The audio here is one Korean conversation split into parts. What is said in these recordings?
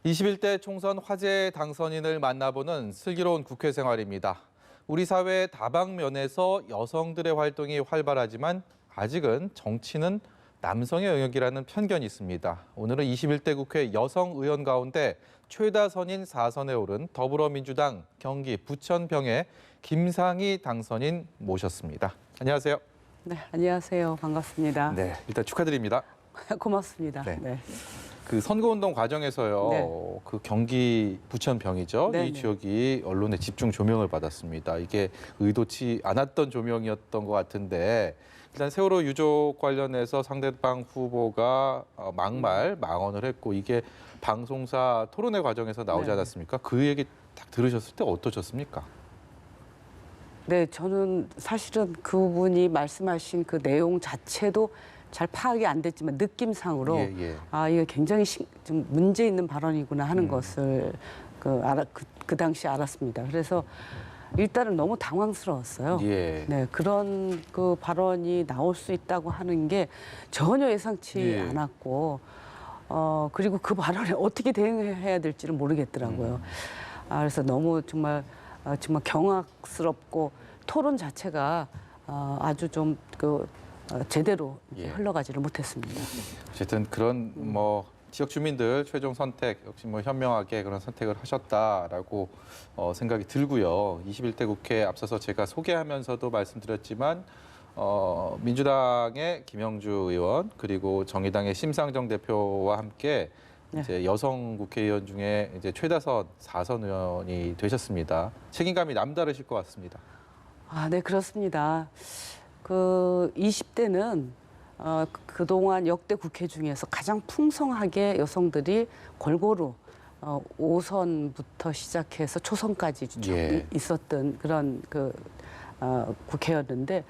21대 총선 화제 당선인을 만나보는 슬기로운 국회 생활입니다. 우리 사회 다방면에서 여성들의 활동이 활발하지만 아직은 정치는 남성의 영역이라는 편견이 있습니다. 오늘은 21대 국회 여성 의원 가운데 최다선인 4선에 오른 더불어민주당 경기 부천병의 김상희 당선인 모셨습니다. 안녕하세요. 네, 안녕하세요. 반갑습니다. 네, 일단 축하드립니다. 고맙습니다. 네. 네. 그 선거운동 과정에서요, 네. 그 경기 부천병이죠. 네, 이 네. 지역이 언론의 집중 조명을 받았습니다. 이게 의도치 않았던 조명이었던 것 같은데 일단 세월호 유족 관련해서 상대방 후보가 막말, 망언을 했고 이게 방송사 토론회 과정에서 나오지 네. 않았습니까? 그 얘기 딱 들으셨을 때 어떠셨습니까? 네, 저는 사실은 그분이 말씀하신 그 내용 자체도 잘 파악이 안 됐지만 느낌상으로 예. 아, 이게 굉장히 좀 문제 있는 발언이구나 하는 것을 그 당시 알았습니다. 그래서 일단은 너무 당황스러웠어요. 예. 네, 그런 그 발언이 나올 수 있다고 하는 게 전혀 예상치 예. 않았고, 그리고 그 발언에 어떻게 대응해야 될지를 모르겠더라고요. 그래서 너무 정말 경악스럽고 토론 자체가 아주 좀 제대로 예. 흘러가지를 못했습니다. 어쨌든 그런 지역 주민들 최종 선택 역시 현명하게 그런 선택을 하셨다라고 생각이 들고요. 21대 국회 앞서서 제가 소개하면서도 말씀드렸지만 민주당의 김영주 의원 그리고 정의당의 심상정 대표와 함께 네. 이제 여성 국회의원 중에 이제 최다선 4선 의원이 되셨습니다. 책임감이 남다르실 것 같습니다. 아, 네, 그렇습니다. 그 20대는 그동안 역대 국회 중에서 가장 풍성하게 여성들이 골고루 5선부터 시작해서 초선까지 쭉 예. 있었던 그런 국회였는데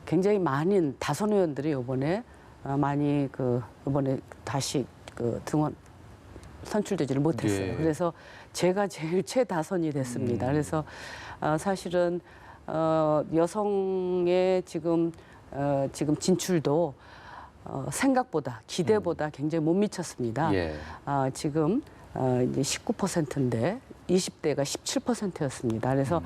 굉장히 많은 다선 의원들이 이번에 많이 이번에 다시 등원 선출되지를 못했어요. 예. 그래서 제가 제일 최다선이 됐습니다. 그래서 사실은 여성의 지금 진출도 생각보다 기대보다 굉장히 못 미쳤습니다. 예. 지금 이제 19%인데 20대가 17%였습니다. 그래서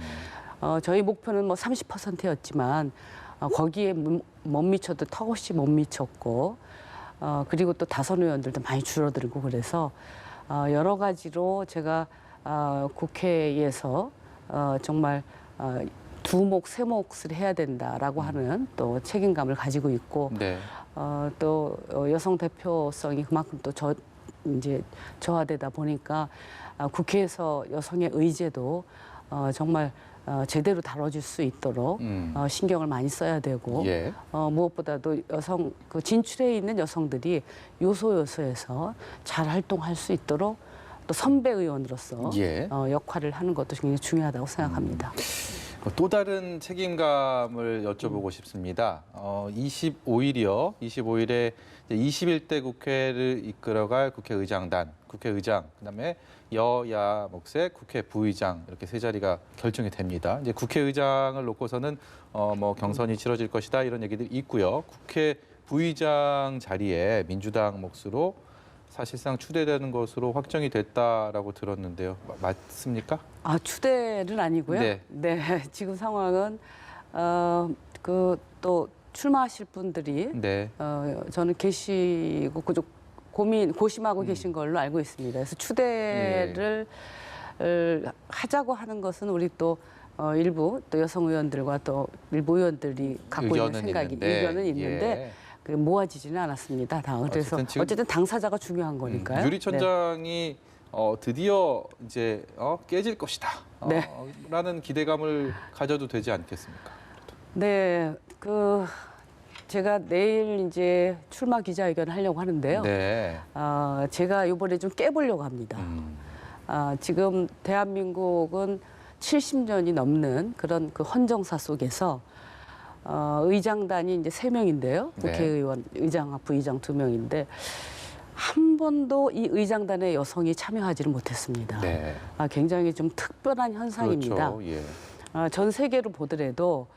저희 목표는 30%였지만 거기에 못 미쳐도 턱없이 못 미쳤고 그리고 또 다선 의원들도 많이 줄어들고 그래서 여러 가지로 제가 국회에서 정말 두 몫, 세 몫을 해야 된다라고 하는 또 책임감을 가지고 있고 네. 또 여성 대표성이 그만큼 또 이제 저하되다 보니까 국회에서 여성의 의제도 정말 제대로 다뤄질 수 있도록 신경을 많이 써야 되고 예. 무엇보다도 여성 진출해 있는 여성들이 요소에서 잘 활동할 수 있도록 또 선배 의원으로서 예. 역할을 하는 것도 굉장히 중요하다고 생각합니다. 또 다른 책임감을 여쭤보고 싶습니다. 25일에 21대 국회를 이끌어갈 국회의장단, 국회의장, 그다음에 여야 몫의 국회 부의장 이렇게 세 자리가 결정이 됩니다. 이제 국회의장을 놓고서는 경선이 치러질 것이다 이런 얘기들이 있고요. 국회 부의장 자리에 민주당 몫으로 사실상 추대되는 것으로 확정이 됐다라고 들었는데요. 맞습니까? 추대는 아니고요. 네. 지금 상황은 또 출마하실 분들이 네. 저는 계시고 고심하고 계신 걸로 알고 있습니다. 그래서 추대를 하자고 하는 것은 우리 또 일부 또 여성 의원들과 또 일부 의원들이 갖고 있는 생각이 의견은 있는데 모아지지는 않았습니다. 그래서 어쨌든 당사자가 중요한 거니까요. 유리천장이 드디어 이제 깨질 것이다. 네. 라는 기대감을 가져도 되지 않겠습니까? 네, 제가 내일 이제 출마 기자회견을 하려고 하는데요. 네. 제가 이번에 좀 깨보려고 합니다. 지금 대한민국은 70년이 넘는 그런 헌정사 속에서 의장단이 이제 3명인데요. 국회의원, 의장, 부의장 2명인데 한 번도 이 의장단에 여성이 참여하지를 못했습니다. 네. 굉장히 좀 특별한 현상입니다. 그렇죠. 예. 전 세계로 보더라도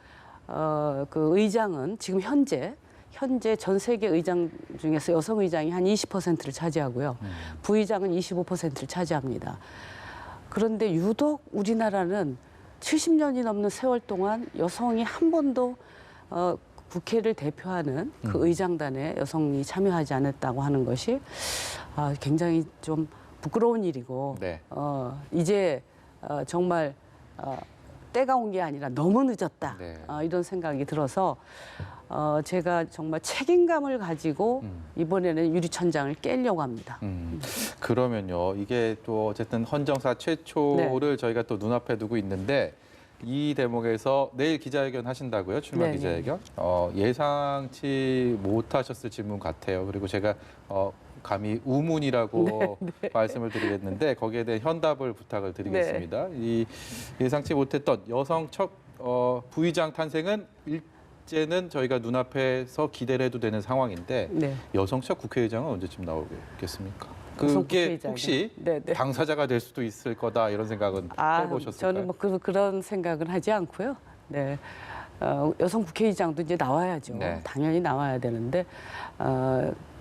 그 의장은 지금 현재 현재 전 세계 의장 중에서 여성 의장이 한 20%를 차지하고요. 부의장은 25%를 차지합니다. 그런데 유독 우리나라는 70년이 넘는 세월 동안 여성이 한 번도 국회를 대표하는 그 의장단에 여성이 참여하지 않았다고 하는 것이 굉장히 좀 부끄러운 일이고 네. 이제 정말 때가 온 게 아니라 너무 늦었다. 네. 이런 생각이 들어서 제가 정말 책임감을 가지고 이번에는 유리천장을 깨려고 합니다. 그러면요, 이게 또 어쨌든 헌정사 최초를 저희가 또 눈앞에 두고 있는데 이 대목에서 내일 기자회견 하신다고요? 출마 네, 기자회견? 예상치 못하셨을 질문 같아요. 그리고 제가 감히 우문이라고 말씀을 드리겠는데 거기에 대한 현답을 부탁을 드리겠습니다. 이 예상치 못했던 여성 첫 부의장 탄생은 일제는 저희가 눈앞에서 기대를 해도 되는 상황인데 네. 여성 첫 국회의장은 언제쯤 나오겠습니까? 여성 그게 국회의장이요? 혹시 네, 네. 당사자가 될 수도 있을 거다 이런 생각은 해보셨을까요? 저는 뭐 그런 생각은 하지 않고요. 네. 여성 국회의장도 이제 나와야죠. 네. 당연히 나와야 되는데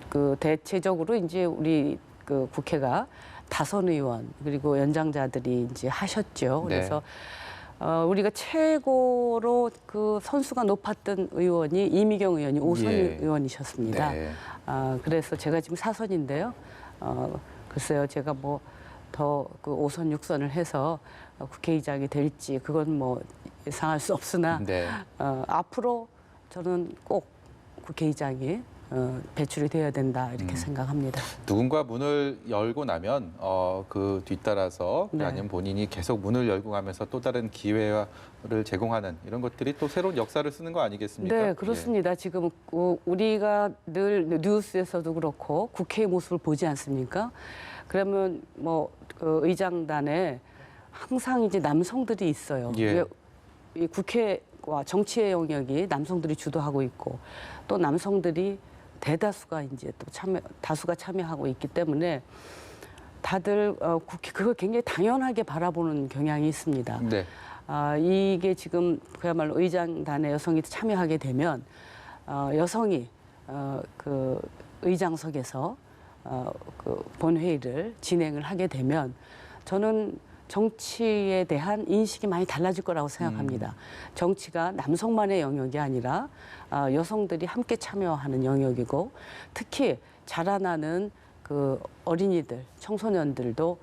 그 대체적으로 이제 우리 그 국회가 다선 의원 그리고 연장자들이 이제 하셨죠. 네. 그래서 우리가 최고로 그 선수가 높았던 의원이 이미경 의원이 5선 예. 의원이셨습니다. 네. 그래서 제가 지금 4선인데요. 글쎄요, 제가 뭐 더 그 5선, 6선을 해서 국회의장이 될지 그건 뭐 예상할 수 없으나 네. 앞으로 저는 꼭 국회의장이 배출이 되어야 된다 이렇게 생각합니다. 누군가 문을 열고 나면 그 뒤따라서 네. 아니면 본인이 계속 문을 열고 가면서 또 다른 기회를 제공하는 이런 것들이 또 새로운 역사를 쓰는 거 아니겠습니까? 네, 그렇습니다. 지금 우리가 늘 뉴스에서도 그렇고 국회의 모습을 보지 않습니까? 그러면 뭐 그 의장단에 항상 이제 남성들이 있어요. 예. 이 국회와 정치의 영역이 남성들이 주도하고 있고 또 남성들이 대다수가 이제 또 다수가 참여하고 있기 때문에 다들 국회 그걸 굉장히 당연하게 바라보는 경향이 있습니다. 네. 이게 지금 그야말로 의장단에 여성이 참여하게 되면 여성이 그 의장석에서 그 본회의를 진행을 하게 되면 저는 정치에 대한 인식이 많이 달라질 거라고 생각합니다. 정치가 남성만의 영역이 아니라 여성들이 함께 참여하는 영역이고 특히 자라나는 그 어린이들, 청소년들도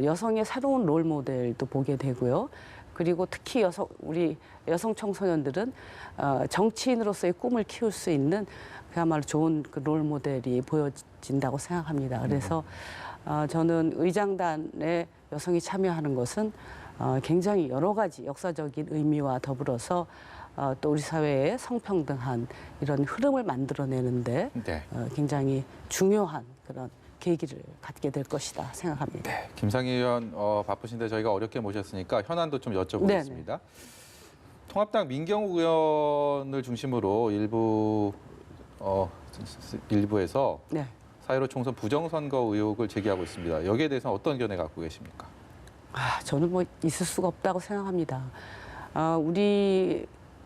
여성의 새로운 롤 모델도 보게 되고요. 그리고 특히 우리 여성 청소년들은 정치인으로서의 꿈을 키울 수 있는 그야말로 좋은 그 롤 모델이 보여진다고 생각합니다. 그래서 저는 의장단에 여성이 참여하는 것은 굉장히 여러 가지 역사적인 의미와 더불어서 또 우리 사회의 성평등한 이런 흐름을 만들어내는데 네. 굉장히 중요한 그런 계기를 갖게 될 것이다 생각합니다. 네. 김상희 의원 바쁘신데 저희가 어렵게 모셨으니까 현안도 좀 여쭤보겠습니다. 네네. 통합당 민경욱 의원을 중심으로 일부에서 네. 4.15 총선 부정선거 의혹을 제기하고 있습니다. 여기에 대해서 어떤 견해 갖고 계십니까? 저는 뭐 있을 수가 없다고 생각합니다.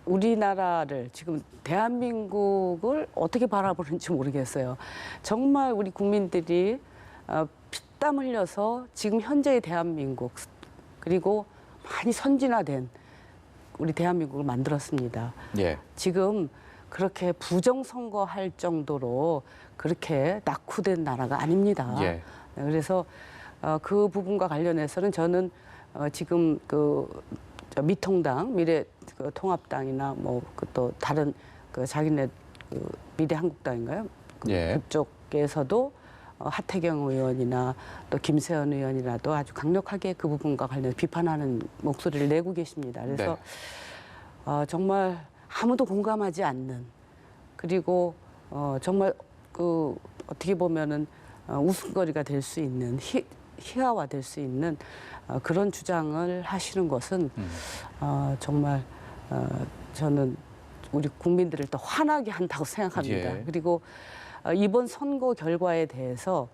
우리나라를 지금 대한민국을 어떻게 바라보는지 모르겠어요. 정말 우리 국민들이 피땀 흘려서 지금 현재의 대한민국 그리고 많이 선진화된 우리 대한민국을 만들었습니다. 예. 지금 그렇게 부정선거할 정도로 그렇게 낙후된 나라가 아닙니다. 예. 네, 그래서 그 부분과 관련해서는 저는 지금 미통당, 미래통합당이나 뭐 또 다른 자기네 미래한국당인가요? 예. 그쪽에서도 하태경 의원이나 또 김세현 의원이라도 아주 강력하게 그 부분과 관련해서 비판하는 목소리를 내고 계십니다. 그래서 정말 아무도 공감하지 않는 그리고 정말 어떻게 보면은 웃음거리가 될 수 있는 희화화 될 수 있는 그런 주장을 하시는 것은 정말 저는 우리 국민들을 더 화나게 한다고 생각합니다. 예. 그리고 이번 선거 결과에 대해서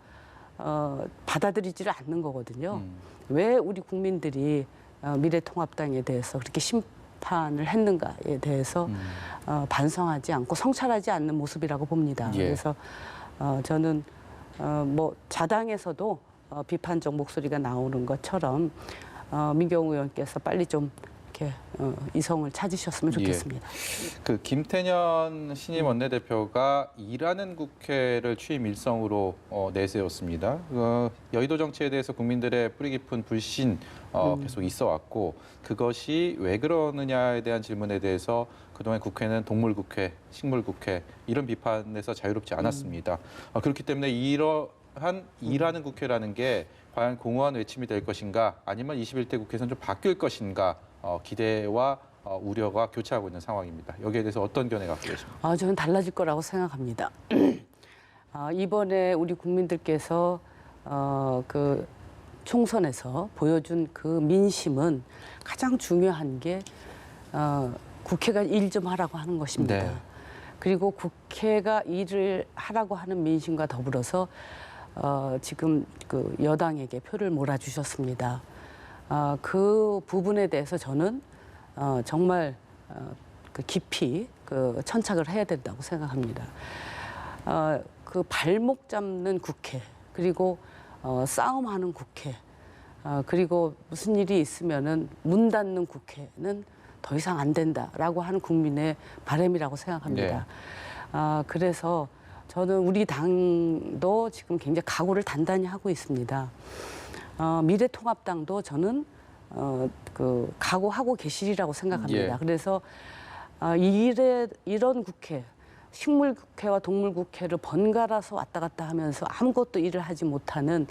받아들이지를 않는 거거든요. 왜 우리 국민들이 미래통합당에 대해서 그렇게 비판을 했는가에 대해서 반성하지 않고 성찰하지 않는 모습이라고 봅니다. 예. 그래서 저는 뭐 자당에서도 비판적 목소리가 나오는 것처럼 민경우 의원께서 빨리 좀 이렇게 이성을 찾으셨으면 좋겠습니다. 그 김태년 신임 원내대표가 일하는 국회를 취임 일성으로 내세웠습니다. 여의도 정치에 대해서 국민들의 뿌리 깊은 불신 계속 있어왔고 그것이 왜 그러느냐에 대한 질문에 대해서 그동안 국회는 동물국회, 식물국회 이런 비판에서 자유롭지 않았습니다. 그렇기 때문에 이러한 일하는 국회라는 게 과연 공허한 외침이 될 것인가 아니면 21대 국회에서는 좀 바뀔 것인가 기대와 우려가 교차하고 있는 상황입니다. 여기에 대해서 어떤 견해 갖고 계십니까? 저는 달라질 거라고 생각합니다. 이번에 우리 국민들께서 그 총선에서 보여준 그 민심은 가장 중요한 게 국회가 일 좀 하라고 하는 것입니다. 네. 그리고 국회가 일을 하라고 하는 민심과 더불어서 지금 그 여당에게 표를 몰아주셨습니다. 그 부분에 대해서 저는 정말 그 깊이 그 천착을 해야 된다고 생각합니다. 그 발목 잡는 국회 그리고 싸움하는 국회 그리고 무슨 일이 있으면은 문 닫는 국회는 더 이상 안 된다라고 하는 국민의 바람이라고 생각합니다. 그래서 저는 우리 당도 지금 굉장히 각오를 단단히 하고 있습니다. 미래통합당도 저는 그 각오하고 계시리라고 생각합니다. 예. 그래서 이런 국회, 식물국회와 동물국회를 번갈아서 왔다 갔다 하면서 아무것도 일을 하지 못하는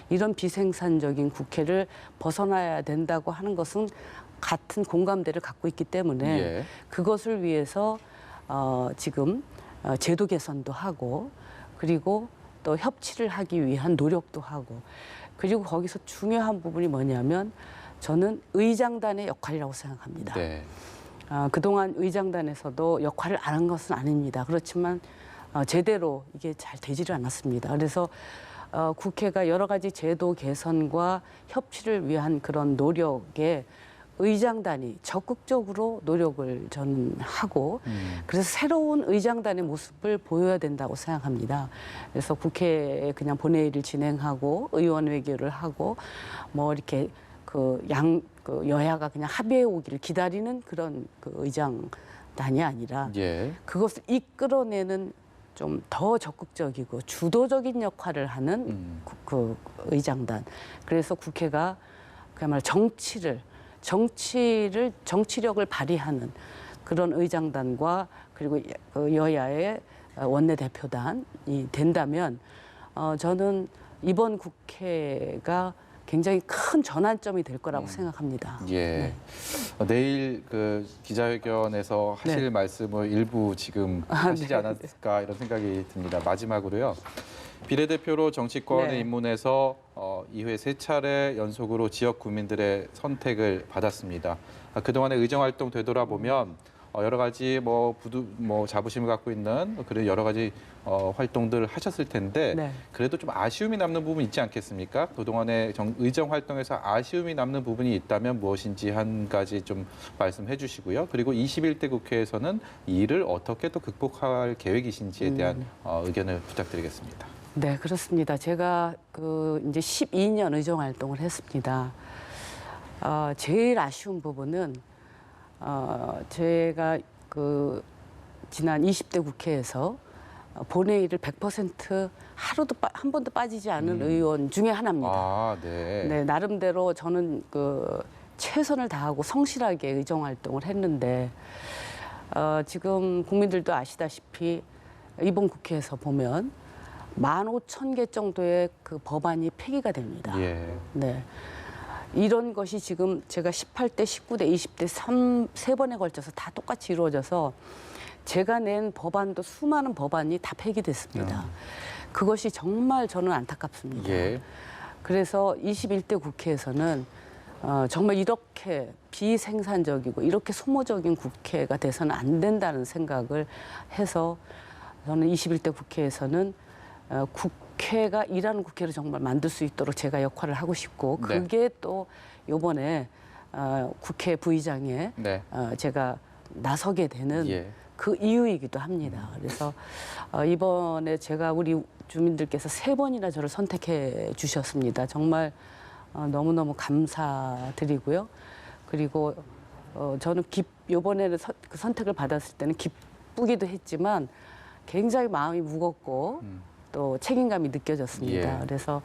이런 비생산적인 국회를 벗어나야 된다고 하는 것은 같은 공감대를 갖고 있기 때문에 예. 그것을 위해서 지금 제도 개선도 하고 그리고 또 협치를 하기 위한 노력도 하고 그리고 거기서 중요한 부분이 뭐냐면 저는 의장단의 역할이라고 생각합니다. 네. 그동안 의장단에서도 역할을 안 한 것은 아닙니다. 그렇지만 제대로 이게 잘 되지를 않았습니다. 그래서 국회가 여러 가지 제도 개선과 협치를 위한 그런 노력에 의장단이 적극적으로 노력을 저는 하고 그래서 새로운 의장단의 모습을 보여야 된다고 생각합니다. 그래서 국회에 그냥 본회의를 진행하고 의원 외교를 하고 뭐 이렇게 그 여야가 그냥 합의해 오기를 기다리는 그런 그 의장단이 아니라 예. 그것을 이끌어내는 좀 더 적극적이고 주도적인 역할을 하는 그 의장단. 그래서 국회가 그야말로 정치력을 발휘하는 그런 의장단과 그리고 그 여야의 원내대표단이 된다면 저는 이번 국회가 굉장히 큰 전환점이 될 거라고 생각합니다. 예. 내일 그 기자회견에서 하실 네. 말씀을 일부 지금 하시지 않았을까 이런 생각이 듭니다. 마지막으로요. 비례대표로 정치권에 네. 입문해서 2회 3차례 연속으로 지역 구민들의 선택을 받았습니다. 그동안의 의정활동 되돌아보면 여러 가지 뭐 자부심을 갖고 있는 그런 여러 가지 활동들 하셨을 텐데 네. 그래도 좀 아쉬움이 남는 부분이 있지 않겠습니까? 그동안의 의정 활동에서 아쉬움이 남는 부분이 있다면 무엇인지 한 가지 좀 말씀해 주시고요. 그리고 21대 국회에서는 이 일을 어떻게 또 극복할 계획이신지에 대한 의견을 부탁드리겠습니다. 네, 그렇습니다. 제가 그 이제 12년 의정 활동을 했습니다. 제일 아쉬운 부분은 제가 그 지난 20대 국회에서 본회의를 100% 하루도 한 번도 빠지지 않은 의원 중에 하나입니다. 아, 네. 네, 나름대로 저는 그 최선을 다하고 성실하게 의정 활동을 했는데 지금 국민들도 아시다시피 이번 국회에서 보면 15,000개 정도의 그 법안이 폐기가 됩니다. 예. 네. 이런 것이 지금 제가 18대, 19대, 20대 세 번에 걸쳐서 다 똑같이 이루어져서 제가 낸 법안도 수많은 법안이 다 폐기됐습니다. 그것이 정말 저는 안타깝습니다. 예. 그래서 21대 국회에서는 정말 이렇게 비생산적이고 이렇게 소모적인 국회가 돼서는 안 된다는 생각을 해서 저는 21대 국회에서는 국회가 일하는 국회를 정말 만들 수 있도록 제가 역할을 하고 싶고 네. 그게 또 이번에 국회 부의장에 네. 제가 나서게 되는 예. 그 이유이기도 합니다. 그래서 이번에 제가 우리 주민들께서 3번이나 저를 선택해 주셨습니다. 정말 너무너무 감사드리고요. 그리고 저는 이번에는 그 선택을 받았을 때는 기쁘기도 했지만 굉장히 마음이 무겁고 또 책임감이 느껴졌습니다. 예. 그래서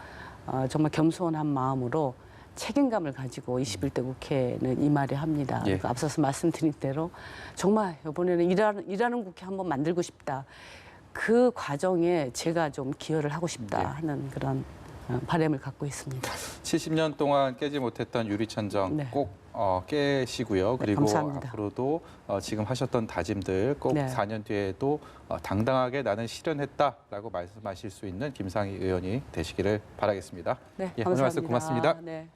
정말 겸손한 마음으로 책임감을 가지고 21대 국회는 임하려 합니다. 예. 그러니까 앞서서 말씀드린 대로 정말 이번에는 일하는 국회 한번 만들고 싶다. 그 과정에 제가 좀 기여를 하고 싶다 예. 하는 그런 바람을 갖고 있습니다. 70년 동안 깨지 못했던 유리천정 네. 꼭 깨시고요. 그리고 감사합니다. 앞으로도 지금 하셨던 다짐들 꼭 네. 4년 뒤에도 당당하게 나는 실현했다라고 말씀하실 수 있는 김상희 의원이 되시기를 바라겠습니다. 네, 예, 오늘 말씀 감사합니다. 고맙습니다. 네.